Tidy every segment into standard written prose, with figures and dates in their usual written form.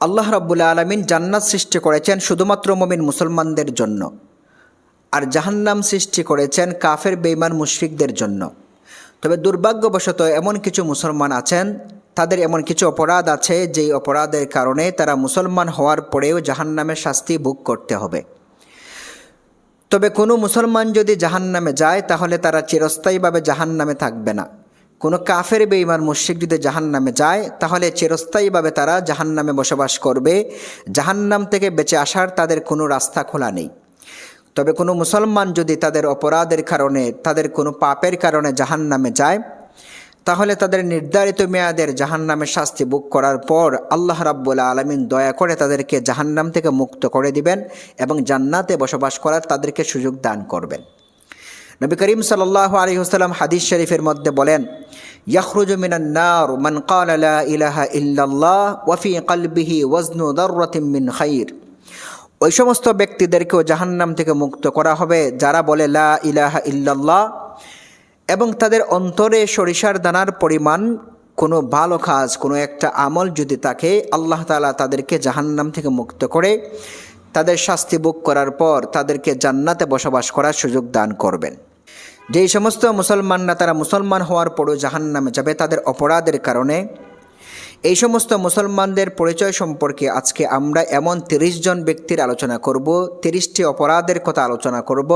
আল্লাহ রাব্বুল আলামিন জান্নাত সৃষ্টি করেছেন শুধুমাত্র মুমিন মুসলমানদের জন্য, আর জাহান্নাম সৃষ্টি করেছেন কাফের বেঈমান মুশরিকদের জন্য। তবে দুর্ভাগ্যবশত এমন কিছু মুসলমান আছেন, তাদের এমন কিছু অপরাধ আছে যেই অপরাধের কারণে তারা মুসলমান হওয়ার পরেও জাহান্নামের শাস্তি ভোগ করতে হবে। তবে কোনো মুসলমান যদি জাহান্নামে যায় তাহলে তারা চিরস্থায়ীভাবে জাহান্নামে থাকবে না। কোনো কাফের বেঈমান মুশরিক যদি জাহান্নামে যায় তাহলে চিরস্থায়ীভাবে তারা জাহান্নামে বসবাস করবে। জাহান্নাম থেকে বেঁচে আসার তাদের কোনো রাস্তা খোলা নেই। তবে কোনো মুসলমান যদি তাদের অপরাধের কারণে, তাদের কোনো পাপের কারণে জাহান্নামে যায় তাহলে তাদের নির্ধারিত মেয়াদের জাহান্নামের শাস্তি ভোগ করার পর আল্লাহ রাব্বুল আলামিন দয়া করে তাদেরকে জাহান্নাম থেকে মুক্ত করে দিবেন এবং জান্নাতে বসবাস করার তাদেরকে সুযোগ দান করবেন। নবী করিম সাল্লাল্লাহু আলাইহি ওয়াসাল্লাম হাদিস শরীফের মধ্যে বলেন, ইয়াখরুজু মিনান নার মান ক্বালা লা ইলাহা ইল্লাল্লাহ ওয়া ফি কলবিহি ওয়াজনু দাররাতিন মিন খাইর। ওই সমস্ত ব্যক্তিদেরকেও জাহান্নাম থেকে মুক্ত করা হবে যারা বলে লা ইলাহা ইল্লাল্লাহ এবং তাদের অন্তরে সরিষার দানার পরিমাণ কোনো ভালো কাজ, কোনো একটা আমল যদি থাকে, আল্লাহ তাআলা তাদেরকে জাহান্নাম থেকে মুক্ত করে তাদের শাস্তি ভোগ করার পর তাদেরকে জান্নাতে বসবাস করার সুযোগ দান করবেন। যেই সমস্ত মুসলমানরা তারা মুসলমান হওয়ার পরও জাহান্নামে যাবে তাদের অপরাধের কারণে, এই সমস্ত মুসলমানদের পরিচয় সম্পর্কে আজকে আমরা এমন 30 জন ব্যক্তির আলোচনা করব, 30টি অপরাধের কথা আলোচনা করব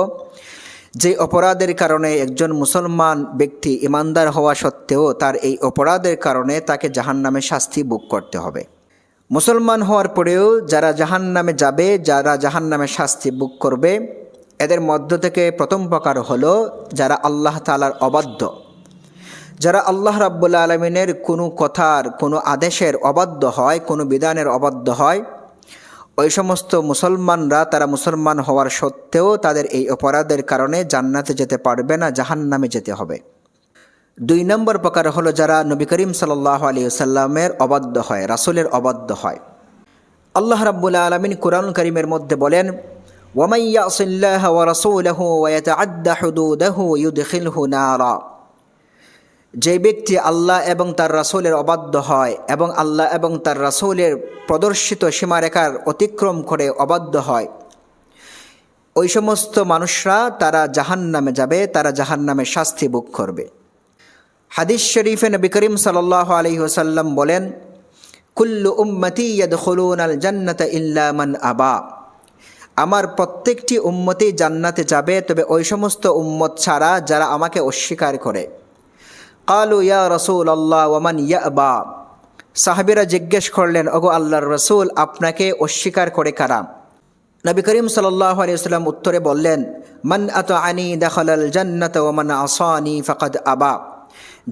যে অপরাধের কারণে একজন মুসলমান ব্যক্তি ইমানদার হওয়া সত্ত্বেও তার এই অপরাধের কারণে তাকে জাহান্নামে শাস্তি ভোগ করতে হবে। মুসলমান হওয়ার পরেও যারা জাহান্নামে যাবে, যারা জাহান্নামে শাস্তি ভোগ করবে, এদের মধ্য থেকে প্রথম প্রকার হলো যারা আল্লাহ তাআলার অবাধ্য, যারা আল্লাহ রাব্বুল আলামিনের কোনো কথার, কোনো আদেশের অবাধ্য হয়, কোনো বিধানের অবাধ্য হয়, ওই সমস্ত মুসলমানরা তারা মুসলমান হওয়ার সত্ত্বেও তাদের এই অপরাধের কারণে জান্নাতে যেতে পারবে না, জাহান্নামে যেতে হবে। 2 নম্বর প্রকার হলো যারা নবী করিম সাল্লাল্লাহু আলাইহি ওয়াসাল্লামের অবাধ্য হয়, রাসূলের অবাধ্য হয়। আল্লাহ রাব্বুল আলামিন কুরআনুল কারীমের মধ্যে বলেন, ওয়ামান ইয়াসিল্লাহা ওয়া রাসূলাহু ওয়া ইয়াতাআদ্দা হুদুদাহু ইউদখিলহু নারা। যে ব্যক্তি আল্লাহ এবং তার রাসূলের অবাধ্য হয় এবং আল্লাহ এবং তার রাসূলের প্রদর্শিত সীমারেখার অতিক্রম করে অবাধ্য হয়, ওই সমস্ত মানুষরা তারা জাহান্নামে যাবে, তারা জাহান্নামে শাস্তি ভোগ করবে। হাদিস শরীফে নবী করিম সাল্লাল্লাহু আলাইহি ওয়াসাল্লাম বলেন, কুল্লু উম্মতি ইয়াদখুলুনাল জান্নাতা ইল্লা মান আবা। আমার প্রত্যেকটি উম্মতি জান্নাতে যাবে, তবে ওই সমস্ত উম্মত ছাড়া যারা আমাকে অস্বীকার করে। কালু ইয়া রাসূলুল্লাহ ওয়া মান ইয়াবা। সাহাবীরা জিজ্ঞেস করলেন, ওগো আল্লাহর রাসূল, আপনাকে অস্বীকার করে কারা? নবী করিম সাল্লাল্লাহু আলাইহি ওয়াসাল্লাম উত্তরে বললেন, মান আতাআনি দাখালাল জান্নাতা ওয়া মান আসানি ফাকাদ আবা।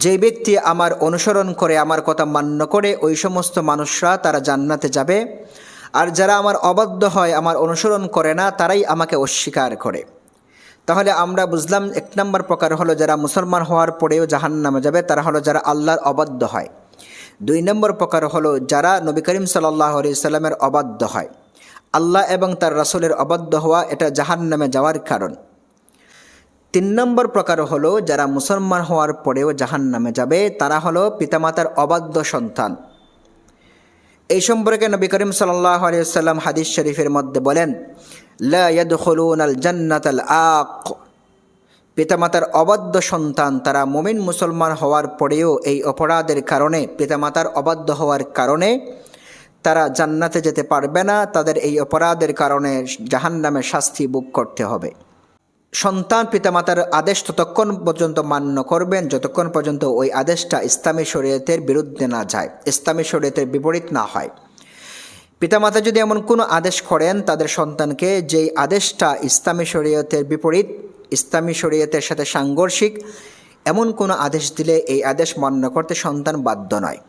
যে ব্যক্তি আমার অনুসরণ করে, আমার কথা মান্য করে, ওই সমস্ত মানুষরা তারা জান্নাতে যাবে, আর যারা আমার অবাধ্য হয়, আমার অনুসরণ করে না, তারাই আমাকে অস্বীকার করে। তাহলে আমরা বুঝলাম 1 নম্বর প্রকার হলো যারা মুসলমান হওয়ার পরেও জাহান্নামে যাবে, তারা হলো যারা আল্লাহর অবাধ্য হয়। 2 নম্বর প্রকার হলো যারা নবী করিম সাল্লাল্লাহু আলাইহি ওয়াসাল্লামের অবাধ্য হয়। আল্লাহ এবং তার রাসূলের অবাধ্য হওয়া এটা জাহান্নামে যাওয়ার কারণ। 3 নম্বর প্রকার হলো যারা মুসলমান হওয়ার পরেও জাহান্নামে যাবে, তারা হলো পিতামাতার অবাধ্য সন্তান। এই সম্পর্কে নবী করিম সাল্লাল্লাহু আলাইহি ওয়াসাল্লাম হাদিস শরীফের মধ্যে বলেন, লা ইয়াদখুলুনাল জান্নাতাল আক। পিতামাতার অবাধ্য সন্তান তারা মুমিন মুসলমান হওয়ার পরেও এই অপরাধের কারণে, পিতামাতার অবাধ্য হওয়ার কারণে তারা জান্নাতে যেতে পারবে না, তাদের এই অপরাধের কারণে জাহান্নামে শাস্তি ভোগ করতে হবে। সন্তান পিতামাতার আদেশ ততক্ষণ পর্যন্ত মান্য করবেন যতক্ষণ পর্যন্ত ওই আদেশটা ইসলামী শরীয়তের বিরুদ্ধে না যায়, ইসলামী শরীয়তের বিপরীত না হয়। পিতামাতা যদি এমন কোনো আদেশ করেন তাদের সন্তানকে, যেই আদেশটা ইসলামী শরীয়তের বিপরীত, ইসলামী শরীয়তের সাথে সাংঘর্ষিক, এমন কোনো আদেশ দিলে এই আদেশ মান্য করতে সন্তান বাধ্য নয়।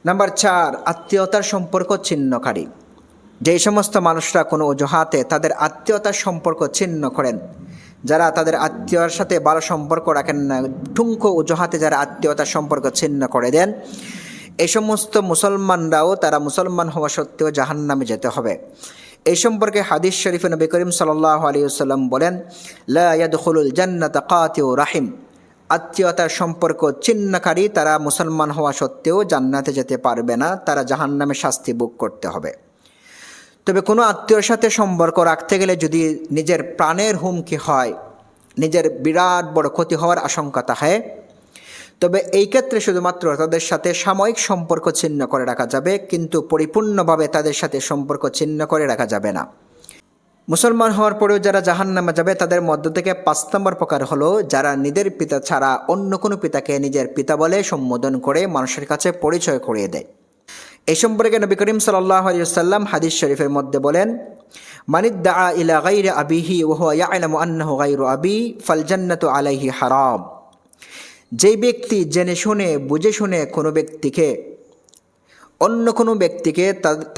নাম্বার 4, আত্মীয়তার সম্পর্ক ছিন্নকারী। যেই সমস্ত মানুষরা কোনো অজুহাতে তাদের আত্মীয়তার সম্পর্ক ছিন্ন করেন, যারা তাদের আত্মীয়র সাথে ভালো সম্পর্ক রাখেন না, ঠুনকো অজুহাতে যারা আত্মীয়তার সম্পর্ক ছিন্ন করে দেন, এই সমস্ত মুসলমানরাও তারা মুসলমান হওয়া সত্ত্বেও জাহান্নামে যেতে হবে। এই সম্পর্কে হাদিস শরীফে নবী করিম সাল্লাল্লাহু আলাইহি ওয়াসাল্লাম বলেন, লা ইয়াদখুলুল জান্নাতা কাতিউ রাহিম। আত্মীয়তার সম্পর্ক ছিন্নকারী তারা মুসলমান হওয়া সত্ত্বেও জান্নাতে যেতে পারবে না, তারা জাহান্নামে শাস্তি ভোগ করতে হবে। তবে কোনো আত্মীয়র সাথে সম্পর্ক রাখতে গেলে যদি নিজের প্রাণের হুমকি হয়, নিজের বিরাট বড় ক্ষতি হওয়ার আশঙ্কা থাকে, তবে এই ক্ষেত্রে শুধুমাত্র তাদের সাথে সাময়িক সম্পর্ক ছিন্ন করে রাখা যাবে, কিন্তু পরিপূর্ণভাবে তাদের সাথে সম্পর্ক ছিন্ন করে রাখা যাবে না। মুসলমান হওয়ার পরেও যারা জাহান্নামে যাবে তাদের মধ্য থেকে ৫ নম্বর প্রকার হলো যারা নিজের পিতা ছাড়া অন্য কোনো পিতাকে নিজের পিতা বলে সম্বোধন করে মানুষের কাছে পরিচয় করিয়ে দেয়। এই সম্পর্কে নবী করিম সাল্লাল্লাহু আলাইহি ওয়াসাল্লাম হাদিস শরীফের মধ্যে বলেন, মানিদ্দাআ ইলা গায়রি আবিহি ওয়া হুয়া ইয়ালামু আন্নাহু গায়রু আবি ফাল জান্নাতু আলাইহি হারাম। যেই ব্যক্তি জেনে শুনে বুঝে শুনে কোনো ব্যক্তিকে অন্য কোনো ব্যক্তিকে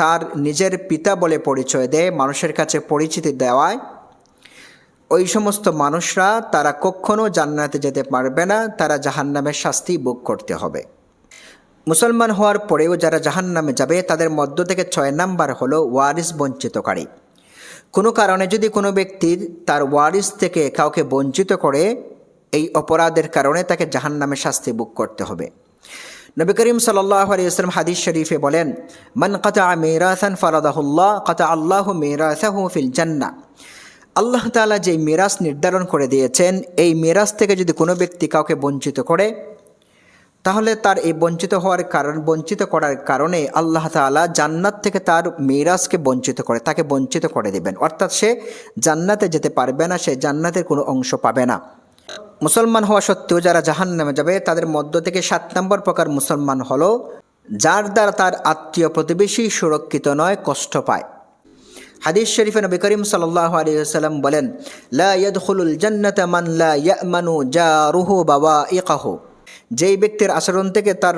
তার নিজের পিতা বলে পরিচয় দেয়, মানুষের কাছে পরিচিতি দেওয়ায়, ওই সমস্ত মানুষরা তারা কখনো জান্নাতে যেতে পারবে না, তারা জাহান্নামের শাস্তি ভোগ করতে হবে। মুসলমান হওয়ার পরেও যারা জাহান্নামে যাবে তাদের মধ্য থেকে ৬ নাম্বার হলো ওয়ারিস বঞ্চিতকারী। কোনো কারণে যদি কোনো ব্যক্তির তার ওয়ারিস থেকে কাউকে বঞ্চিত করে, এই অপরাধের কারণে তাকে জাহান্নামের শাস্তি ভোগ করতে হবে। নবী করিম সাল্লাল্লাহু আলাইহি ওয়াসাল্লাম হাদিস শরীফে বলেন, মান কাতা মিরাসান ফারাদাহুল্লাহ কাতা আল্লাহু মিরাসাহু ফিল জান্নাহ। আল্লাহ তাআলা যে মিরাস নির্ধারণ করে দিয়েছেন, এই মিরাস থেকে যদি কোনো ব্যক্তি কাউকে বঞ্চিত করে, তাহলে তার এই বঞ্চিত করার কারণে আল্লাহ তাআলা জান্নাত থেকে তার মিরাসকে বঞ্চিত করে, তাকে বঞ্চিত করে দেবেন। অর্থাৎ সে জান্নাতে যেতে পারবে না, সে জান্নাতের কোনো অংশ পাবে না। মুসলমান হওয়া সত্ত্বেও যারা জাহান্নামে যাবে তাদের মধ্য থেকে ৭ নম্বর প্রকার মুসলমান হলো যার দ্বারা তার আত্মীয় প্রতিবেশী সুরক্ষিত নয়, কষ্ট পায়। হাদিস শরীফে নবী করিম সাল্লাল্লাহু আলাইহি ওয়াসাল্লাম বলেন, লা ইয়াদখুলুল জান্নাতা মান লা ইয়ামানু জারুহু বাওয়াইকাহু। যেই ব্যক্তির আচরণ থেকে তার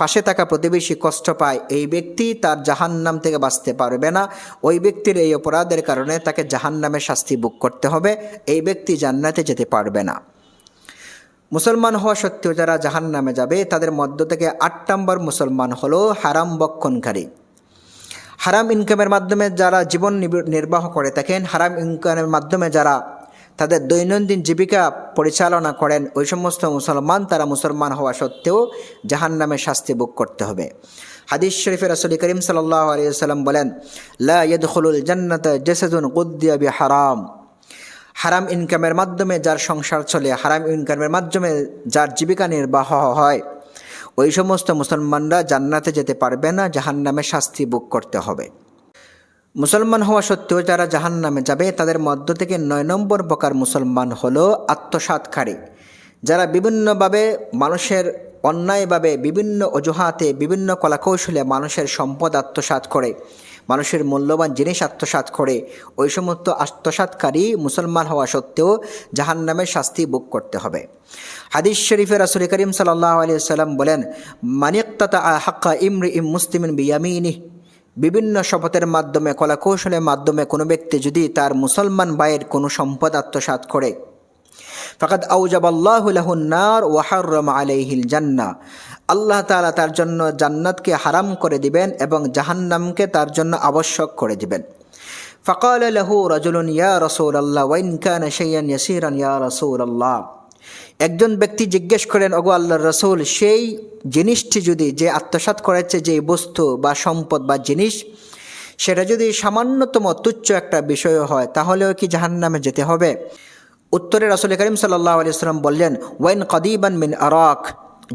পাশে থাকা প্রতিবেশী কষ্ট পায়, এই ব্যক্তি তার জাহান্নাম থেকে বাঁচতে পারবে না। ওই ব্যক্তির এই অপরাধের কারণে তাকে জাহান্নামের শাস্তি ভোগ করতে হবে, এই ব্যক্তি জান্নাতে যেতে পারবে না। মুসলমান হওয়া সত্ত্বেও যারা জাহান্নামে যাবে তাদের মধ্য থেকে ৮ নম্বর মুসলমান হলো হারাম বক্ষণকারী। হারাম ইনকামের মাধ্যমে যারা জীবন নির্বাহ করে থাকেন, হারাম ইনকামের মাধ্যমে যারা তাদের দৈনন্দিন জীবিকা পরিচালনা করেন, ওই সমস্ত মুসলমান তারা মুসলমান হওয়া সত্ত্বেও জাহান্নামের শাস্তি ভোগ করতে হবে। হাদিস শরীফে রাসূল করিম সাল্লাল্লাহু আলাইহি ওয়াসাল্লাম বলেন, লা ইয়াদখুলুল জান্নাতা জাসাদুন গুদ্দিয়া বিহারাম। হারাম ইনকামের মাধ্যমে যার সংসার চলে, হারাম ইনকামের মাধ্যমে যার জীবিকা নির্বাহ হয়, ওই সমস্ত মুসলমানরা জান্নাতে যেতে পারবে না, জাহান্নামের শাস্তি ভোগ করতে হবে। মুসলমান হওয়া সত্ত্বেও যারা জাহান্নামে যাবে তাদের মধ্য থেকে ৯ নম্বর প্রকার মুসলমান হলো আত্মসাৎকারী। যারা বিভিন্নভাবে মানুষের অন্যায়ভাবে বিভিন্ন অজুহাতে বিভিন্ন কলাকৌশলে মানুষের সম্পদ আত্মসাৎ করে, মানুষের মূল্যবান জিনিস আত্মসাৎ করে, ওই সমস্ত আত্মসাৎকারী মুসলমান হওয়া সত্ত্বেও জাহান্নামের শাস্তি ভোগ করতে হবে। হাদিস শরীফে রাসূল করিম সাল্লাল্লাহু আলাইহি ওয়াসাল্লাম বলেন, মানিক্তাতা হাক্কা ইমরিইম মুসলিমিন বিয়ামিনিহি। বিভিন্ন শপথের মাধ্যমে কলাকৌশলের মাধ্যমে কোনো ব্যক্তি যদি তার মুসলমান ভাইয়ের কোনো সম্পদ আত্মসাৎ করে, ফাকাদ আওজাবাল্লাহু লাহুন নার ওয়া হাররামা আলাইহিল জান্নাহ। আল্লাহ তাআলা তার জন্য জান্নাতকে হারাম করে দিবেন এবং জাহান্নামকে তার জন্য আবশ্যক করে দিবেন। ফাকালা লাহু রাজুলুন ইয়া রাসূলাল্লাহ ওয়া ইন কানা শাইয়ান ইয়াসীরান ইয়া রাসূলাল্লাহ। একজন ব্যক্তি জিজ্ঞেস করেন, ওগো আল্লাহর রাসূল, সেই জিনিসটি যদি, যে আত্মসাৎ করেছে যে বস্তু বা সম্পদ বা জিনিস, সেটা যদি সামান্যতম তুচ্ছ একটা বিষয় হয়, তাহলেও কি জাহান্নামে যেতে হবে? উত্তরে রাসূল করিম সাল্লাল্লাহু আলাইহি ওয়াসাল্লাম বললেন, ওয়াইন কাদিবান মিন আরাক।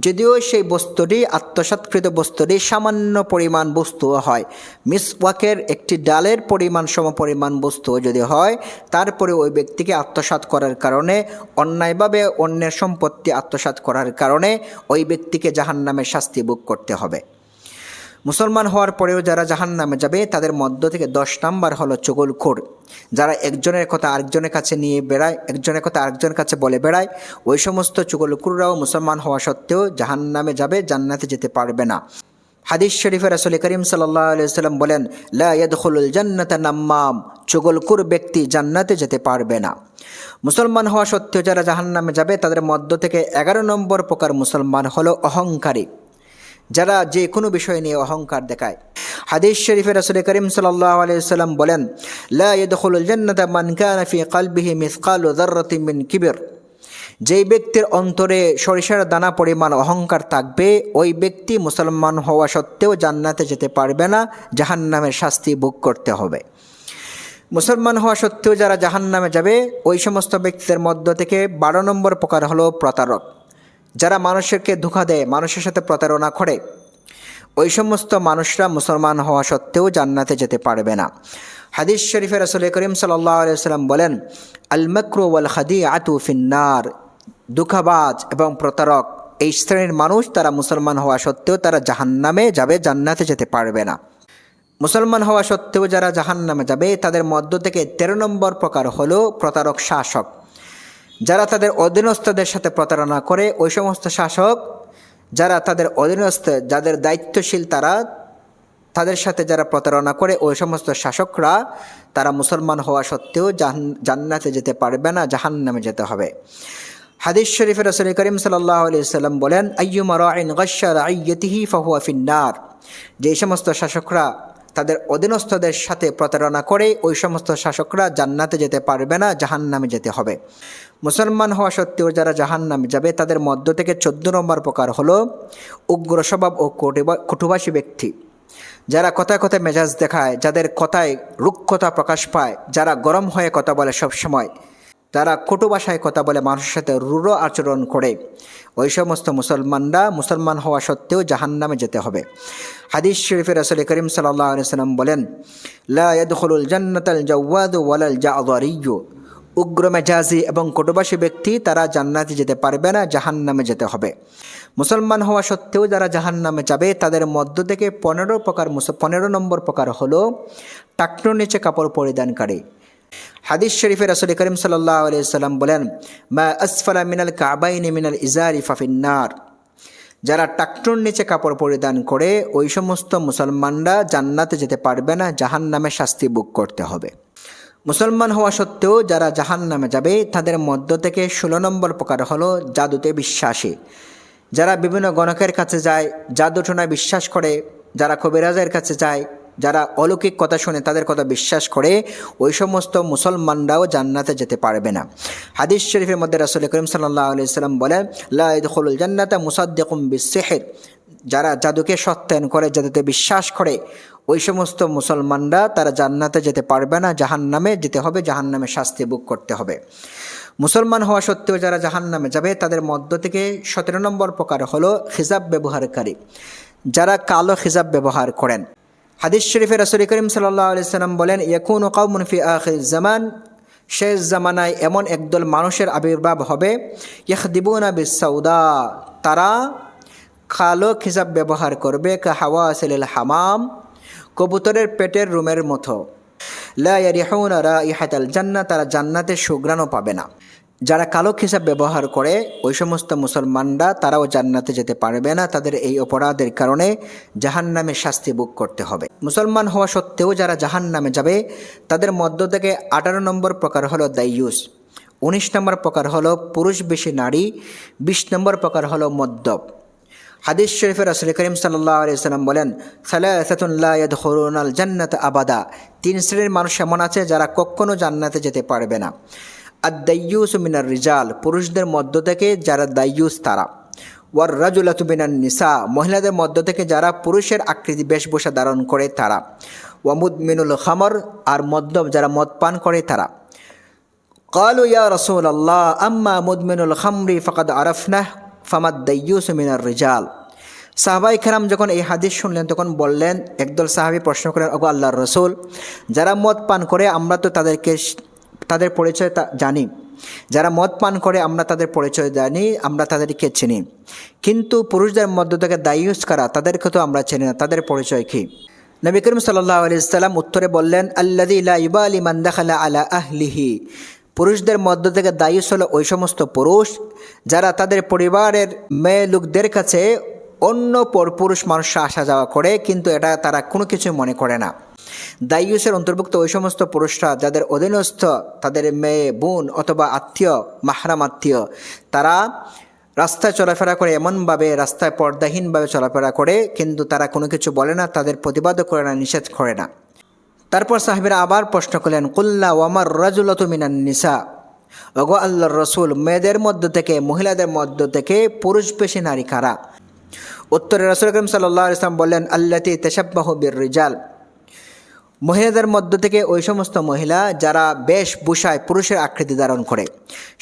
যদিও সেই বস্তুটি, আত্মসাৎকৃত বস্তুটি সামান্য পরিমাণ বস্তুও হয়, মিসওয়াকের একটি ডালের পরিমাণ সমপরিমাণ বস্তু যদি হয়, তারপরে ওই ব্যক্তিকে আত্মসাৎ করার কারণে, অন্যায়ভাবে অন্যের সম্পত্তি আত্মসাৎ করার কারণে ওই ব্যক্তিকে জাহান্নামের শাস্তি ভোগ করতে হবে। মুসলমান হওয়ার পরেও যারা জাহান্নামে যাবে তাদের মধ্য থেকে 10 নাম্বার হলো চুগলখোর। যারা একজনের কথা আরেকজনের কাছে নিয়ে বেড়ায়, একজনের কথা আরেকজনের কাছে বলে বেড়ায়, ওই সমস্ত চুগলখোররাও মুসলমান হওয়া সত্ত্বেও জাহান্নামে যাবে, জান্নাতে যেতে পারবে না। হাদিস শরীফে রাসূল করিম সাল্লাল্লাহু আলাইহি ওয়াসাল্লাম বলেন, লা ইয়াদখুলুল জান্নাতা নাম্মাম। চুগলখোর ব্যক্তি জান্নাতে যেতে পারবে না। মুসলমান হওয়া সত্ত্বেও যারা জাহান্নামে যাবে তাদের মধ্য থেকে 11 নম্বর প্রকার মুসলমান হলো অহংকারী। যারা যে কোনো বিষয় নিয়ে অহংকার দেখায়। হাদিস শরীফে রাসূল করিম সাল্লাল্লাহু আলাইহি ওয়াসাল্লাম বলেন, লা ইয়াদখুলুল জান্নাতা মান কানা ফি কলবিহি মিসকালু যাররাতিন মিন কিবর। যেই ব্যক্তির অন্তরে সরিষার দানা পরিমাণ অহংকার থাকবে, ওই ব্যক্তি মুসলমান হওয়া সত্ত্বেও জান্নাতে যেতে পারবে না, জাহান্নামের শাস্তি ভোগ করতে হবে। মুসলমান হওয়া সত্ত্বেও যারা জাহান্নামে যাবে, ওই সমস্ত ব্যক্তিদের মধ্য থেকে 12 নম্বর প্রকার হলো প্রতারক। যারা মানুষকে ধোঁকা দেয়, মানুষের সাথে প্রতারণা করে, ওই সমস্ত মানুষরা মুসলমান হওয়া সত্ত্বেও জান্নাতে যেতে পারবে না। হাদিস শরীফে রাসূল করিম সাল্লাল্লাহু আলাইহি ওয়াসাল্লাম বলেন, আল মাকরু ওয়াল খাদিআতু ফিন্নার, ধোঁকাবাজ এবং প্রতারক এই শ্রেণীর মানুষ, তারা মুসলমান হওয়া সত্ত্বেও তারা জাহান্নামে যাবে, জান্নাতে যেতে পারবে না। মুসলমান হওয়া সত্ত্বেও যারা জাহান্নামে যাবে, তাদের মধ্য থেকে 13 নম্বর প্রকার হলো প্রতারক শাসক। যারা তাদের অধীনস্থদের সাথে প্রতারণা করে, ওই সমস্ত শাসক যারা তাদের অধীনস্থ, যাদের দায়িত্বশীল, তাদের সাথে যারা প্রতারণা করে, ওই সমস্ত শাসকরা তারা মুসলমান হওয়া সত্ত্বেও জান্নাতে যেতে পারবে না, জাহান্নামে যেতে হবে। হাদিস শরীফে রাসূল করিম সাল্লাল্লাহু আলাইহি ওয়াসাল্লাম বলেন, আইয়ুমা রাইন গাশশা রাইয়াতিহি ফাহুয়া ফিন্নার, যে সমস্ত শাসকরা তাদের অধীনস্থদের সাথে প্রতারণা করে, ওই সমস্ত শাসকরা জান্নাতে যেতে পারবে না, জাহান্নামে যেতে হবে। মুসলমান হওয়া সত্ত্বেও যারা জাহান্নামে যাবে, তাদের মধ্য থেকে 14 নম্বর প্রকার হলো উগ্র স্বভাব ও কটুভাষী ব্যক্তি। যারা কথায় কথায় মেজাজ দেখায়, যাদের কথায় রুক্ষতা প্রকাশ পায়, যারা গরম হয়ে কথা বলে সবসময়, যারা কটু ভাষায় কথা বলে, মানুষের সাথে রূঢ় আচরণ করে, ওই সমস্ত মুসলমানরা মুসলমান হওয়া সত্ত্বেও জাহান্নামে যেতে হবে। হাদিস শরীফে রাসূল করিম সাল্লাল্লাহু আলাইহি ওয়াসাল্লাম বলেন, লা ইয়াদখুলুল জান্নাতাল জাওয়াদু ওয়ালাল জা'যারিয়্যু, উগ্র মেজাজি এবং কটুভাষী ব্যক্তি তারা জান্নাতে যেতে পারবে না, জাহান্নামে যেতে হবে। মুসলমান হওয়া সত্ত্বেও যারা জাহান্নামে যাবে, তাদের মধ্য থেকে 15 নম্বর প্রকার হলো টাকনুর নিচে কাপড় পরিধানকারী। হাদিস শরীফে রাসূল করিম সাল্লাল্লাহু আলাইহি ওয়াসাল্লাম বলেন, মা আসফালা মিনাল কাবাইনি মিনাল ইজারি ফাফিন্নার, যারা টাকনুর নিচে কাপড় পরিধান করে, ওই সমস্ত মুসলমানরা জান্নাতে যেতে পারবে না, জাহান্নামে শাস্তি ভোগ করতে হবে। মুসলমান হওয়া সত্ত্বেও যারা জাহান্নামে যাবে, তাদের মধ্য থেকে 16 নম্বর প্রকার হলো জাদুতে বিশ্বাসী। যারা বিভিন্ন গণকের কাছে যায়, জাদুটোনায় বিশ্বাস করে, যারা কবিরাজের কাছে যায়, যারা অলৌকিক কথা শুনে তাদের কথা বিশ্বাস করে, ওই সমস্ত মুসলমানরাও জান্নাতে যেতে পারবে না। হাদিস শরীফের মধ্যে রাসূল করিম সাল্লাল্লাহু আলাইহি ওয়াসাল্লাম বলেন, লা ইয়াদখুলুল জান্নাতা মুসাদ্দিকুম বিস-সিহর, যারা জাদুকে সত্যায়ন করে, জাদুতে বিশ্বাস করে, ওই সমস্ত মুসলমানরা তারা জান্নাতে যেতে পারবে না, জাহান্নামে যেতে হবে, জাহান্নামে শাস্তি ভোগ করতে হবে। মুসলমান হওয়া সত্ত্বেও যারা জাহান্নামে যাবে, তাদের মধ্য থেকে 17 নম্বর প্রকার হলো খিজাব ব্যবহারকারী, যারা কালো খিজাব ব্যবহার করেন। হাদিস শরীফে রাসূল করিম সাল্লাল্লাহু আলাইহি ওয়াসাল্লাম বলেন, ইয়াকুনু কওমুন ফি আখির জামান, শেষ জামানায় এমন একদল মানুষের আবির্ভাব হবে, ইয়াখদিবুনা বিস-সাউদা, তারা কালো খিজাব ব্যবহার করবে, কা হাওয়াসিল হামাম, কবুতরের পেটের রুমের মতো। লা ইয়ারিহুনা রাইহাতাল জান্নাহ, তারা জান্নাতের সুঘ্রাণও পাবে না। যারা কালো খিজাব ব্যবহার করে, ওই সমস্ত মুসলমানরা তারাও জান্নাতে যেতে পারবে না, তাদের এই অপরাধের কারণে জাহান্নামে শাস্তি ভোগ করতে হবে। মুসলমান হওয়া সত্ত্বেও যারা জাহান্নামে যাবে, তাদের মধ্য থেকে 18 নম্বর প্রকার হলো দাইয়ুস, 19 নম্বর প্রকার হলো পুরুষ বেশি নারী, 20 নম্বর প্রকার হলো মদ্যপ। হাদিস শরীফে রাসূল করিম সাল্লাল্লাহু আলাইহি ওয়াসাল্লাম বলেন, সালাসাতুন লা ইয়াদখুলুনাল জান্নাতা আবাদা, 3 শ্রেণীর মানুষ এমন আছে যারা কখনো জান্নাতে যেতে পারবে না। আদ-দাইয়ুসু মিনার রিজাল, পুরুষদের মধ্য থেকে যারা দাইয়ুস তারা। ওয়ার রাজুলাতু মিনান নিসা, মহিলাদের মধ্য থেকে যারা পুরুষের আকৃতি বেশভূষা ধারণ করে তারা। ওয়া মুদমিনুল খামর, আর মদ্যপ যারা মদ পান করে তারা। ক্বালু ইয়া রাসূলাল্লাহ আম্মা মুদমিনুল খামরি ফাকাদ আরাফনাহ ফামাদ দাইয়ুসু মিনার রিজাল। সাহাবায়ে কেরাম যখন এই হাদিস শুনলেন, তখন বললেন, একদল সাহাবী প্রশ্ন করেন, ওগো আল্লাহর রাসূল, যারা মদ পান করে আমরা তো তাদের পরিচয় জানি, যারা মদ পান করে আমরা তাদের পরিচয় জানি, আমরা তাদেরকে চিনি, কিন্তু পুরুষদের মধ্য থেকে দাইয়ুস কারা, তাদেরকে তো আমরা চিনি না, তাদের পরিচয় কি? নবী করিম সাল্লাল্লাহু আলাইহি ওয়াসাল্লাম উত্তরে বললেন, আল্লাযী লা ইবালি মান দাখালা আলা আহলিহি, পুরুষদের মধ্য থেকে দাইয়ুস হলো ওই সমস্ত পুরুষ যারা তাদের পরিবারের মেয়ে লোকদের কাছে অন্য পরপুরুষ মানুষরা আসা যাওয়া করে, কিন্তু এটা তারা কোনো কিছু মনে করে না। দাইয়ুসের অন্তর্ভুক্ত ওই সমস্ত পুরুষরা যাদের অধীনস্থ তাদের মেয়ে, বোন অথবা আত্মীয়, মাহরাম আত্মীয়, তারা রাস্তায় চলাফেরা করে এমনভাবে, রাস্তায় পর্দাহীনভাবে চলাফেরা করে, কিন্তু তারা কোনো কিছু বলে না, তাদের প্রতিবাদও করে না, নিষেধ করে না। তারপর সাহাবীরা আবার প্রশ্ন করলেন, কুল্লা ওয়ামার রাজুলাতু মিনান নিসা, ওগো আল্লাহর রসুল, মেয়েদের মধ্য থেকে, মহিলাদের মধ্য থেকে পুরুষ বেশি নারী কারা? উত্তরে রাসূল করিম সাল্লাল্লাহু আলাইহি ওয়াসাল্লাম বললেন, আল্লাতী তাশাব্বাহু বির-রিজাল, মহিলাদের মধ্য থেকে ওই সমস্ত মহিলা যারা বেশভূষায় পুরুষের আকৃতি ধারণ করে।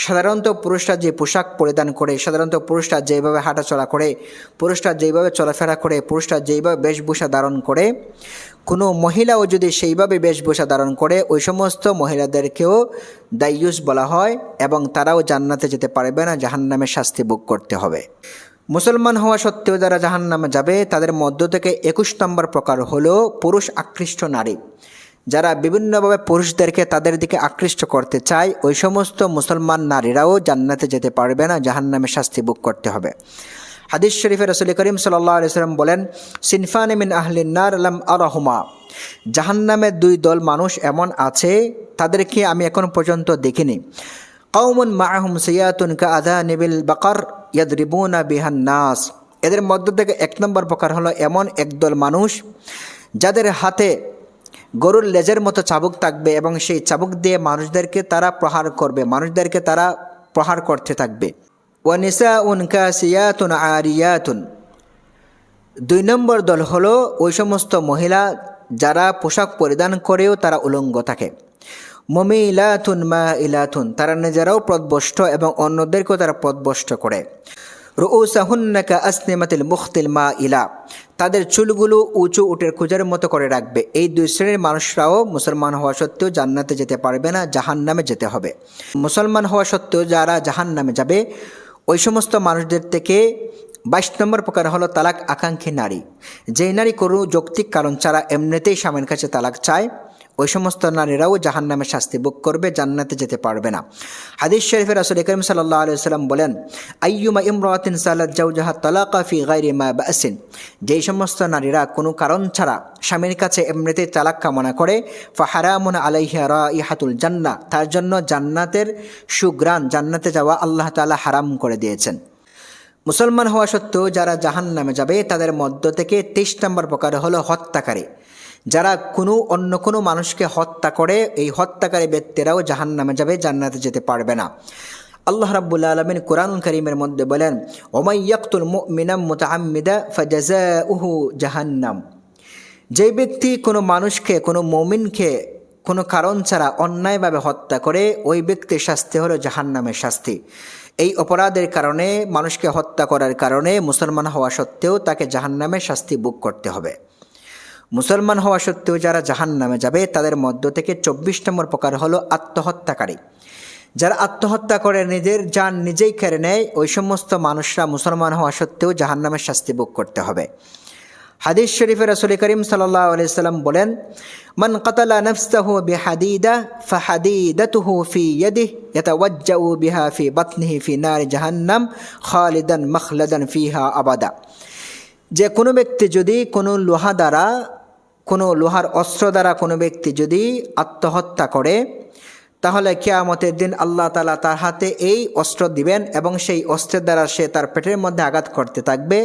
সাধারণত পুরুষরা যে পোশাক পরিধান করে, সাধারণত পুরুষরা যেভাবে হাঁটাচলা করে, পুরুষরা যেভাবে চলাফেরা করে, পুরুষরা যেইভাবে বেশভূষা ধারণ করে, কোনো মহিলাও যদি সেইভাবে বেশভূষা ধারণ করে, ওই সমস্ত মহিলাদেরকেও দায়ুস বলা হয় এবং তারাও জান্নাতে যেতে পারবে না, জাহান্নামের শাস্তি ভোগ করতে হবে। মুসলমান হওয়া সত্ত্বেও যারা জাহান্নামে যাবে তাদের মধ্য থেকে 21 নম্বর প্রকার হলো পুরুষ আকৃষ্ট নারী। যারা বিভিন্নভাবে পুরুষদেরকে তাদের দিকে আকৃষ্ট করতে চায়, ওই সমস্ত মুসলমান নারীরাও জান্নাতে যেতে পারবে না, জাহান্নামে শাস্তি ভোগ করতে হবে। হাদিস শরীফে রাসূল করিম সাল্লাল্লাহু আলাইহি ওয়াসাল্লাম বলেন, সিনফানে মিন আহলিন নার লাম আরাহুমা, জাহান্নামের 2 দল মানুষ এমন আছে তাদেরকে আমি এখন পর্যন্ত দেখিনি। কওমুন মাআহুম সিয়াতুন কাআযানিবিল বাকার ইয়াদরিবুনা বিহান নাস, এদের মধ্য থেকে 1 নম্বর প্রকার হলো এমন একদল মানুষ যাদের হাতে গরুর লেজের মতো চাবুক থাকবে এবং সেই চাবুক দিয়ে মানুষদেরকে তারা প্রহার করতে থাকবে। ওয়া নিসাউন কাসিয়াতুন আরিয়াতুন, 2 নম্বর দল হলো ওই সমস্ত মহিলা যারা পোশাক পরিধান করেও তারা উলঙ্গ থাকে। মুমিলাতুন মাইলাতুন, তারা নিজেরাও পথভ্রষ্ট এবং অন্যদেরকেও তারা পথভ্রষ্ট করে। রুউসাহুন্না কাআসনিমাতিল মুখতিল মাইলা, তাদের চুলগুলো উঁচু উটের খুঁজের মতো করে রাখবে। এই 2 শ্রেণীর মানুষরাও মুসলমান হওয়া সত্ত্বেও জান্নাতে যেতে পারবে না, জাহান্নামে যেতে হবে। মুসলমান হওয়া সত্ত্বেও যারা জাহান্নামে যাবে ওই সমস্ত মানুষদের থেকে 22 নম্বর প্রকার হলো তালাক আকাঙ্ক্ষী নারী। যেই নারী কোনো যৌক্তিক কারণ ছাড়া এমনিতেই স্বামীর কাছে তালাক চায়, ওই সমস্ত নারীরাও জাহান্নামের শাস্তি ভোগ করবে, জান্নাতে যেতে পারবে না। হাদিস শরীফে রাসূল করিম সাল্লাল্লাহু আলাইহি ওয়াসাল্লাম বলেন, আইয়ুমা ইমরাতিন সালাত জাওজাহা তালাকা ফি গায়রি মা বাসিন, যেই সমস্ত নারীরা কোনো কারণ ছাড়া স্বামীর কাছে এমনিতেই তালাক কামনা করে, ফাহারামুন আলাইহা রাইহাতুল জান্নাহ, তার জন্য জান্নাতের সুগ্রাণ, জান্নাতে যাওয়া আল্লাহ তাআলা হারাম করে দিয়েছেন। মুসলমান হওয়া সত্ত্বেও যারা জাহান্নামে যাবে তাদের মধ্য থেকে 23 নম্বর প্রকার হলো হত্যাকারী। যারা অন্য কোনো মানুষকে হত্যা করে, এই হত্যাকারী ব্যক্তিরাও জাহান্নামে যাবে, জান্নাতে যেতে পারবে না। আল্লাহ রাব্বুল আলামিন কোরআনুল কারীমের মধ্যে বলেন, ওমাই ইয়াকতুল মুমিনাম মুতাআম্মিদা ফাজাযাউহু জাহান্নাম, যে ব্যক্তি কোনো মানুষকে, কোনো মুমিনকে কোনো কারণ ছাড়া অন্যায়ভাবে হত্যা করে, ওই ব্যক্তির শাস্তি হলো জাহান্নামের শাস্তি। এই অপরাধের কারণে, মানুষকে হত্যা করার কারণে মুসলমান হওয়া সত্ত্বেও তাকে জাহান্নামের শাস্তি ভোগ করতে হবে। মুসলমান হওয়া সত্ত্বেও যারা জাহান্নামে যাবে তাদের মধ্য থেকে 24 নম্বর প্রকার হলো আত্মহত্যাকারী। যারা আত্মহত্যা করে নিজের জান নিজেই কেড়ে নেয়, ওই সমস্ত মানুষরা মুসলমান হওয়া সত্ত্বেও জাহান্নামের শাস্তি ভোগ করতে হবে। হাদিস শরীফে রাসূল করিম সাল্লাল্লাহু আলাইহি ওয়াসাল্লাম বলেন, মান কাতালা নাফসাহু বিহাদিদা ফাহাদিদাতুহু ফি ইয়াদিহি ইয়াতাওয়াজ্জাউ বিহা ফি বাতনিহি ফি নার জাহান্নাম খালিদান মাখলাদান ফিহা আবাদা, যে কোনো ব্যক্তি যদি কোনো লোহার অস্ত্র দ্বারা কোনো ব্যক্তি যদি আত্মহত্যা করে, তাহলে কিয়ামতের দিন আল্লাহ তাআলা তার হাতে এই অস্ত্র দিবেন এবং সেই অস্ত্রের দ্বারা সে তার পেটের মধ্যে আঘাত করতে থাকবে।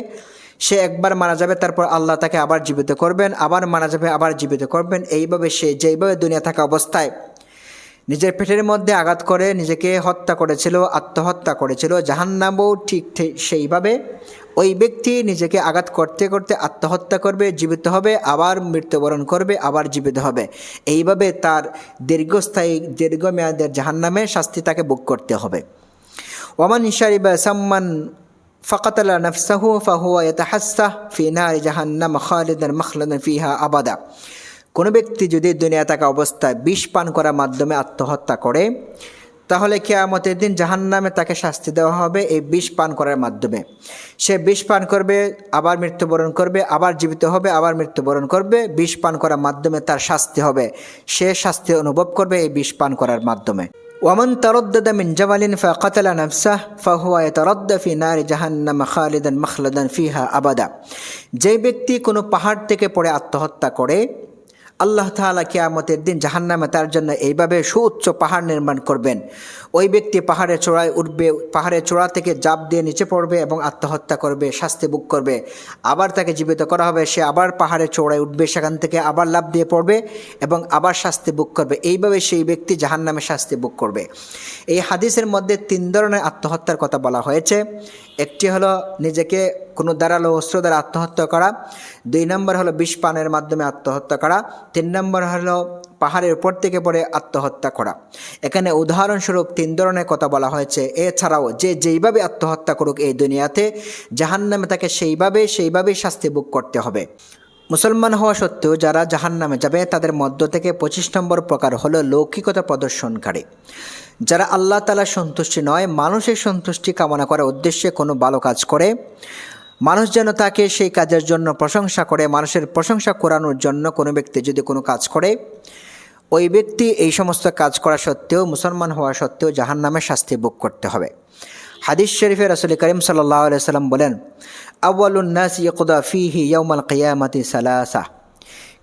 সে একবার মারা যাবে, তারপর আল্লাহ তাকে আবার জীবিত করবেন, আবার মারা যাবে, আবার জীবিত করবেন। এইভাবে সে যেইভাবে দুনিয়া থাকা অবস্থায় নিজের পেটের মধ্যে আঘাত করে নিজেকে হত্যা করেছিল, আত্মহত্যা করেছিল, জাহান্নামেও ঠিক সেইভাবে ওই ব্যক্তি নিজেকে আঘাত করতে করতে আত্মহত্যা করবে, জীবিত হবে, আবার মৃত্যুবরণ করবে, আবার জীবিত হবে। এইভাবে তার দীর্ঘমেয়াদের জাহান্নামের শাস্তি তাকে ভোগ করতে হবে। ওমান শারিবা সাম্মান ফাকাতালা নাফসাহু ফাহুয়া ইয়াতাহাসসা ফি নারি জাহান্নাম খালিদান মাখলাদান ফিহা আবাদা, কোনো ব্যক্তি যদি দুনিয়া থাকা অবস্থায় বিষ পান করার মাধ্যমে আত্মহত্যা করে, তাহলে কিয়ামতের দিন জাহান্নামে তাকে শাস্তি দেওয়া হবে এই বিষ পান করার মাধ্যমে। সে বিষ পান করবে, আবার মৃত্যুবরণ করবে, আবার জীবিত হবে, আবার মৃত্যুবরণ করবে। বিষ পান করার মাধ্যমে তার শাস্তি হবে, সে শাস্তি অনুভব করবে এই বিষ পান করার মাধ্যমে। ওয়ামান তারাদ্দাদা মিন জাবালিন ফাকাতালা নাফসাহু ফাহুয়া ইয়াতারাদ্দা ফি নারি জাহান্নাম খালিদান মাখলাদান ফিহা আবাদা, যে ব্যক্তি কোনো পাহাড় থেকে পড়ে আত্মহত্যা করে আল্লাহ তাআলা কিয়ামতের দিন জাহান্নামে তার জন্য এইভাবে সুউচ্চ পাহাড় নির্মাণ করবেন। ওই ব্যক্তি পাহাড়ের চূড়ায় উঠবে, পাহাড়ের চূড়া থেকে জাপ দিয়ে নিচে পড়বে এবং আত্মহত্যা করবে, শাস্তি ভোগ করবে। আবার তাকে জীবিত করা হবে, সে আবার পাহাড়ের চূড়ায় উঠবে, সেখান থেকে আবার লাফ দিয়ে পড়বে এবং আবার শাস্তি ভোগ করবে। এইভাবে সেই ব্যক্তি জাহান্নামে শাস্তি ভোগ করবে। এই হাদিসের মধ্যে 3 ধরনের আত্মহত্যার কথা বলা হয়েছে। একটি হলো নিজেকে কোনো ধারালো অস্ত্র দ্বারা আত্মহত্যা করা, 2 নম্বর হলো বিষ পানের মাধ্যমে আত্মহত্যা করা, 3 নম্বর হলো পাহাড়ের উপর থেকে পড়ে আত্মহত্যা করা। এখানে উদাহরণস্বরূপ 3 ধরনের কথা বলা হয়েছে। এছাড়াও যে যেইভাবে আত্মহত্যা করুক এই দুনিয়াতে, জাহান্নামে তাকে সেইভাবেই শাস্তি ভোগ করতে হবে। মুসলমান হওয়া সত্ত্বেও যারা জাহান্নামে যাবে তাদের মধ্য থেকে 25 নম্বর প্রকার হলো লৌকিকতা প্রদর্শনকারী, যারা আল্লাহ তাআলার সন্তুষ্টি নয়, মানুষের সন্তুষ্টি কামনা করার উদ্দেশ্যে কোনো ভালো কাজ করে, মানুষ যেন তাকে সেই কাজের জন্য প্রশংসা করে। মানুষের প্রশংসা করানোর জন্য কোনো ব্যক্তি যদি কোনো কাজ করে, ওই ব্যক্তি এই সমস্ত কাজ করা সত্ত্বেও, মুসলমান হওয়া সত্ত্বেও জাহান্নামে শাস্তি ভোগ করতে হবে। হাদিস শরীফে রাসূল করিম সাল্লাল্লাহু আলাইহি ওয়াসাল্লাম বলেন, আউয়ালুন নাস ইয়াকদা ফীহি ইয়াউমাল কিয়ামাতি সালাসা,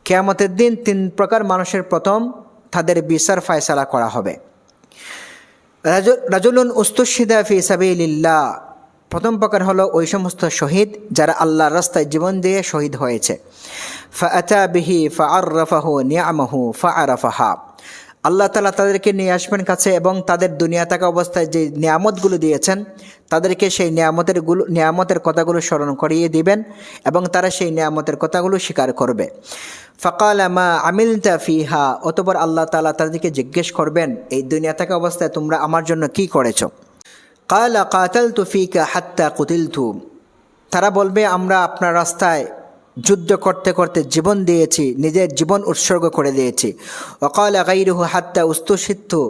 কিয়ামতের দিন 3 প্রকার মানুষের প্রথম তাদের বিচার ফয়সালা করা হবে। রাজুলুন উস্তুশহিদা ফি সাবিলিল্লাহ, প্রথম প্রকার হলো ওই সমস্ত শহীদ যারা আল্লাহর রাস্তায় জীবন দিয়ে শহীদ হয়েছে। ফাআতা বিহি ফাআররাফাহু নিআমাহু ফাআরাফাহা, আল্লাহ তাআলা তাদেরকে নিয়ে আসবেন কাছে এবং তাদের দুনিয়া থাকা অবস্থায় যে নিয়ামতগুলো দিয়েছেন তাদেরকে সেই নিয়ামতের কথাগুলো স্মরণ করিয়ে দিবেন এবং তারা সেই নিয়ামতের কথাগুলো স্বীকার করবে। ফাকালা মা আমিলতা ফিহা, অতঃপর আল্লাহ তাআলা তাদেরকে জিজ্ঞেস করবেন, এই দুনিয়া থাকা অবস্থায় তোমরা আমার জন্য কি করেছো? কালা কাতালতু ফিকা হাত্তা কুতিলতু, তারা বলবে আমরা আপনার রাস্তায় যুদ্ধ করতে করতে জীবন দিয়েছি, নিজের জীবন উৎসর্গ করে দিয়েছি। ওয়াকালা গায়রুহু হাত্তা উস্তুশহিদতু,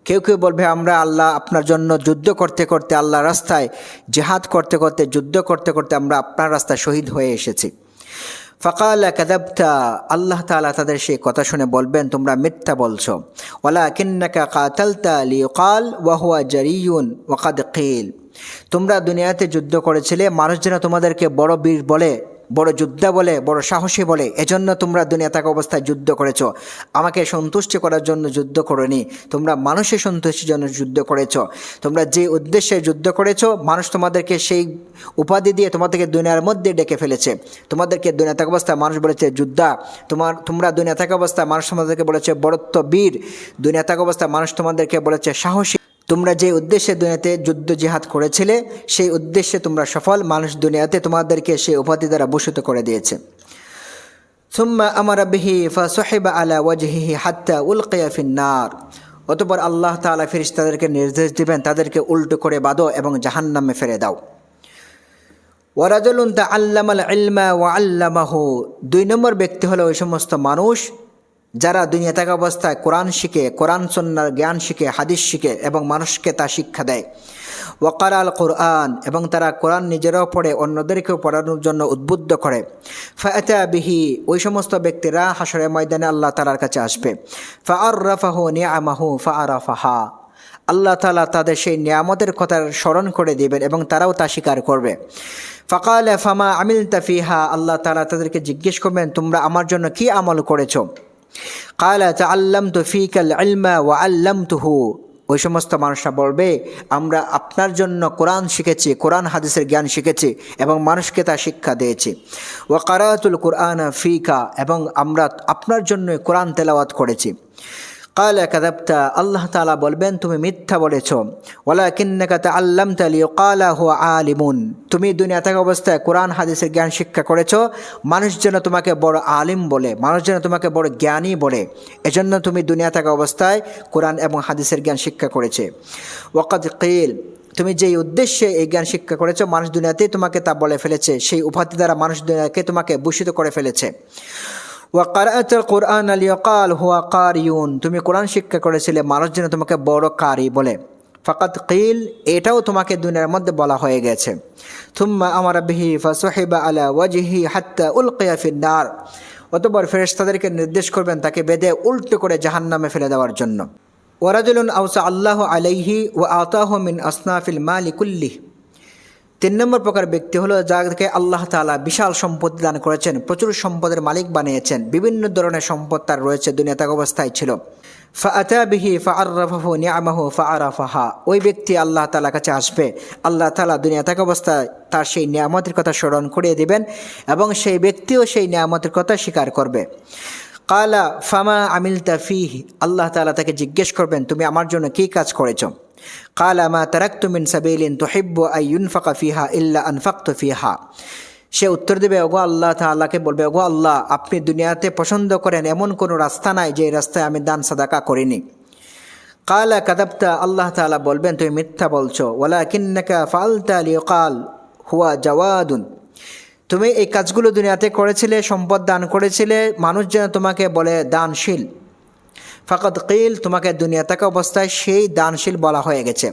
কেউ কেউ বলবে আমরা আল্লাহ আপনার জন্য যুদ্ধ করতে করতে, আল্লাহর রাস্তায় জিহাদ করতে করতে, যুদ্ধ করতে করতে আমরা আপনার রাস্তায় শহীদ হয়ে এসেছি। ফাকালা কাযাবতা, আল্লাহ তাআলা তাদের সেই কথা শুনে বলবেন তোমরা মিথ্যা বলছো। ওয়ালাকিন্নাকা কাতালতা লিয়ুকাল ওয়া হুয়া জারিয়ুন ওয়া কাদ কিল, তোমরা দুনিয়াতে যুদ্ধ করেছিলে মানুষ যেন তোমাদেরকে বড় বীর বলে, বড় যোদ্ধা বলে, বড় সাহসী বলে, এজন্য তোমরা দুনিয়া থাকা অবস্থায় যুদ্ধ করেছো। আমাকে সন্তুষ্ট করার জন্য যুদ্ধ করোনি, তোমরা মানুষের সন্তুষ্টির জন্য যুদ্ধ করেছো। তোমরা যে উদ্দেশ্যে যুদ্ধ করেছো, মানুষ তোমাদেরকে সেই উপাধি দিয়ে তোমাদেরকে দুনিয়ার মধ্যে ডেকে ফেলেছে। তোমাদেরকে দুনিয়া থাকা অবস্থায় মানুষ বলেছে যোদ্ধা, তোমরা দুনিয়া থাকা অবস্থায় মানুষ তোমাদেরকে বলেছে বড়ত্ব বীর, দুনিয়া থাকা অবস্থায় মানুষ তোমাদেরকে বলেছে সাহসী। তোমরা যে উদ্দেশ্যে দুনিয়াতে যুদ্ধ জিহাদ করেছিলে সেই উদ্দেশ্যে তোমরা সফল, মানুষ দুনিয়াতে তোমাদেরকে সেই উপাধি দ্বারা ভূষিত করে দিয়েছে। সুম্মা আমারা বিহি ফাসুহিবা আলা ওয়াজহিহি হাত্তা উলকিয়া ফিন্নার, অতঃপর আল্লাহ তাআলা ফেরেশতাদেরকে নির্দেশ দিবেন তাদেরকে উল্টো করে বাঁধো এবং জাহান্নামে ফেলে দাও। ওয়ারাজুলুন তাআল্লামাল ইলমা ওয়া আল্লামাহু, 2 নম্বর ব্যক্তি হলো ওই সমস্ত মানুষ যারা দুনিয়া থাকা অবস্থায় কোরআন শিখে, কোরআন সুন্নাহর জ্ঞান শিখে, হাদিস শিখে এবং মানুষকে তা শিক্ষা দেয়। ওয়াকারা আল কোরআন, এবং তারা কোরআন নিজেরাও পড়ে অন্যদেরকেও পড়ানোর জন্য উদ্বুদ্ধ করে। ফাআতা বিহি, ওই সমস্ত ব্যক্তিরা হাশরের ময়দানে আল্লাহ তাআলার কাছে আসবে। ফাআররাফাহু নিআমাহু ফাআরাফাহা, আল্লাহ তাআলা তাদের সেই নিয়ামতের কথা স্মরণ করে দিবেন এবং তারাও তা স্বীকার করবে। ফাকালা ফামা আমিলতা ফিহা, আল্লাহ তাআলা তাদেরকে জিজ্ঞেস করবেন তোমরা আমার জন্য কি আমল করেছো? কালা তাআল্লামতু ফীকাল ইলমা ওয়া আল্লামতুহু, ওই সমস্ত মানুষরা বলবে আমরা আপনার জন্য কোরআন শিখেছি, কোরআন হাদিসের জ্ঞান শিখেছি এবং মানুষকে তা শিক্ষা দিয়েছি। ওয়া কারাতুল কুরআনা ফীকা, এবং আমরা আপনার জন্য কোরআন তেলাওয়াত করেছি। কালা কাযাবতা, আল্লাহ তাআলা বলবেন তুমি মিথ্যা বলেছ। ওয়ালাকিন্নাকা তাআল্লামতা লিয়ুকালা হুয়া আলিমুন, তুমি দুনিয়া থাকা অবস্থায় কোরআন হাদিসের জ্ঞান শিক্ষা করেছ মানুষ যেন তোমাকে বড় আলিম বলে, মানুষ যেন তোমাকে বড় জ্ঞানী বলে, এজন্য তুমি দুনিয়া থাকা অবস্থায় কোরআন এবং হাদিসের জ্ঞান শিক্ষা করেছে। ওয়াকাদ কিল, তুমি যেই উদ্দেশ্যে এই জ্ঞান শিক্ষা করেছো মানুষ দুনিয়াতেই তোমাকে তা বলে ফেলেছে, সেই উপাধি দ্বারা মানুষ দুনিয়াকে তোমাকে ভূষিত করে ফেলেছে। ওয়া কারাআতুল কুরআন লিয়াকাল হুয়া কারিউন, তুমি কোরআন শিক্ষা করেছিলে মানুষ যেন তোমাকে বড় কারি বলে। ফাকাদ কিল, এটাও তোমাকে দুনিয়ার মধ্যে বলা হয়ে গেছে। থুম্মা আমারা বিহি ফাসুহিবা আলা ওয়াজহি হাত্তা উলকিয়া ফিন্নার, অতঃপর ফেরেশতাদেরকে নির্দেশ করবেন তাকে বেঁধে উল্টো করে জাহান্নামে ফেলে দেওয়ার জন্য। ওয়ারাজুলুন আওসা আল্লাহু আলাইহি ওয়া আতাহু মিন আসনাফিল মালি কুল্লিহ, 3 নম্বর প্রকার ব্যক্তি হলো যাদেরকে আল্লাহ তাআলা বিশাল সম্পদ দান করেছেন, প্রচুর সম্পদের মালিক বানিয়েছেন, বিভিন্ন ধরনের সম্পদ তার রয়েছে, দুনিয়া থাকা অবস্থায় ছিল। ফাআতা বিহি ফাআররাফাহু নিআমাহু ফাআরাফাহা, ওই ব্যক্তি আল্লাহ তাআলার কাছে আসবে, আল্লাহ তাআলা দুনিয়া থাকা অবস্থায় তার সেই নিয়ামতের কথা স্মরণ করিয়ে দিবেন এবং সেই ব্যক্তিও সেই নিয়ামতের কথা স্বীকার করবে। কালা ফামা আমিলতা ফিহি, আল্লাহ তাআলা তাকে জিজ্ঞেস করবেন তুমি আমার জন্য কী কাজ করেছ। কালা মা তারাকতু মিন সাবিলিন তুহিব্বু আন ইউনফাকা ফিহা ইল্লা আনফাকতু ফিহা, সে উত্তর দেবে ওগো আল্লাহ তাআলাকে বলবে ওগো আল্লাহ, আপনি দুনিয়াতে পছন্দ করেন এমন কোনো রাস্তা নাই যে রাস্তায় আমি দান সাদাকা করিনি। কালা কাদাবতা, আল্লাহ তাআলা বলবেন তুমি মিথ্যা বলছো। ওয়ালাকিন্নাকা ফাআলতা লিকাল হুয়া জাওয়াদুন, তুমি এই কাজগুলো দুনিয়াতে করেছিলে, সম্পদ দান করেছিলে, মানুষ যেন তোমাকে বলে দানশীল। ফাকাদ কিল, তোমাকে দুনিয়া থাকা অবস্থায় সেই দানশীল বলা হয়ে গেছে।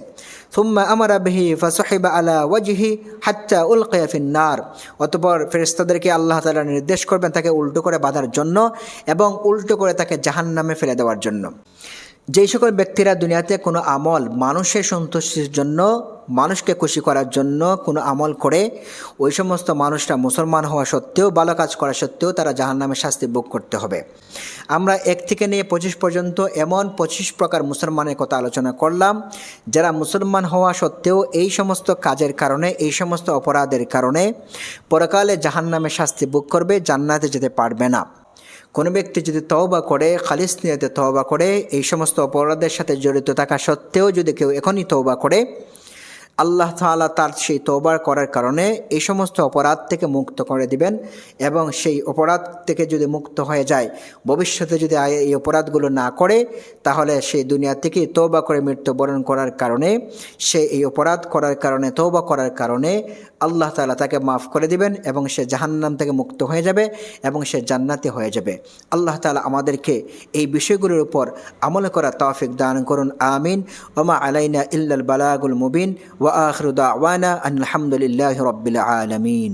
সুম্মা আমারা বিহি ফাসহিবা আলা ওয়াজহি হাত্তা উলকিয়া ফিন্নার, অতঃপর ফেরেশতাদেরকে আল্লাহ তাআলা নির্দেশ করবেন তাকে উল্টো করে বাঁধার জন্য এবং উল্টো করে তাকে জাহান্নামে ফেলে দেওয়ার জন্য। যেই সকল ব্যক্তিরা দুনিয়াতে কোনো আমল মানুষের সন্তুষ্টির জন্য, মানুষকে খুশি করার জন্য কোনো আমল করে, ওই সমস্ত মানুষরা মুসলমান হওয়া সত্ত্বেও, ভালো কাজ করা সত্ত্বেও তারা জাহান্নামের শাস্তি ভোগ করতে হবে। আমরা 1 থেকে নিয়ে 25 পর্যন্ত এমন 25 প্রকার মুসলমানের কথা আলোচনা করলাম যারা মুসলমান হওয়া সত্ত্বেও এই সমস্ত কাজের কারণে, এই সমস্ত অপরাধের কারণে পরকালে জাহান্নামের শাস্তি ভোগ করবে, জান্নাতে যেতে পারবে না। কোনো ব্যক্তি যদি তওবা করে, খালিস নিয়তে তওবা করে, এই সমস্ত অপরাধের সাথে জড়িত থাকা সত্ত্বেও যদি কেউ এখনই তওবা করে, আল্লাহ তাআলা তার সেই তওবা করার কারণে এই সমস্ত অপরাধ থেকে মুক্ত করে দিবেন এবং সেই অপরাধ থেকে যদি মুক্ত হয়ে যায়, ভবিষ্যতে যদি এই অপরাধগুলো না করে, তাহলে সেই দুনিয়া থেকে তওবা করে মৃত্যুবরণ করার কারণে, সে এই অপরাধ করার কারণে, তওবা করার কারণে আল্লাহ তাআলা তাকে মাফ করে দিবেন এবং সে জাহান্নাম থেকে মুক্ত হয়ে যাবে এবং সে জান্নাতি হয়ে যাবে। আল্লাহ তাআলা আমাদেরকে এই বিষয়গুলোর উপর আমল করার তৌফিক দান করুন, আমিন। ওমা আলাইনা ইল্লাল বালাগুল মুবিন ওয়া আখিরু দাওয়ানা আনিল হামদুলিল্লাহি রাব্বিল আলামিন।